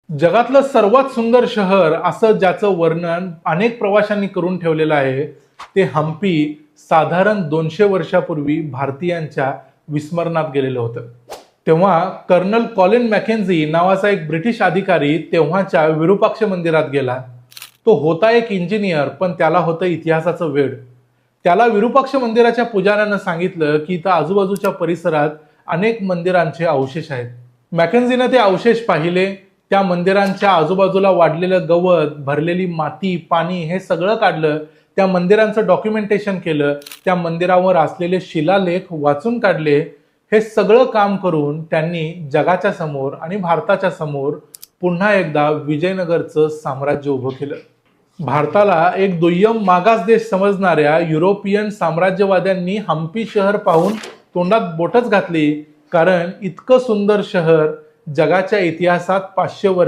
जगातलं सर्वात सुंदर शहर असं ज्याचं वर्णन अनेक प्रवाशांनी करून ठेवलेलं आहे ते हम्पी साधारण 200 वर्षापूर्वी भारतीयांच्या विस्मरणात गेलेलं होतं. तेव्हा कर्नल कॉलिन मॅकेन्झी नावाचा एक ब्रिटिश अधिकारी तेव्हाच्या विरूपाक्ष मंदिरात गेला. तो होता एक इंजिनियर, पण त्याला होतं इतिहासाचं वेड. त्याला विरूपाक्ष मंदिराच्या पुजाऱ्यानं सांगितलं की इथं आजूबाजूच्या परिसरात अनेक मंदिरांचे अवशेष आहेत. मॅकेन्झीनं ते अवशेष पाहिले. त्या मंदिरांच्या आजूबाजूला वाढलेलं गवत, भरलेली माती, पाणी हे सगळं काढलं. त्या मंदिरांचं डॉक्युमेंटेशन केलं. त्या मंदिरावर असलेले शिलालेख वाचून काढले. हे सगळं काम करून त्यांनी जगाच्या समोर आणि भारताच्या समोर पुन्हा एकदा विजयनगरचं साम्राज्य उभं केलं. भारताला एक दुय्यम मागास देश समजणाऱ्या युरोपियन साम्राज्यवाद्यांनी हम्पी शहर पाहून तोंडात बोटच घातली, कारण इतकं सुंदर शहर जगाच्या इतिहासात 500 वर्ष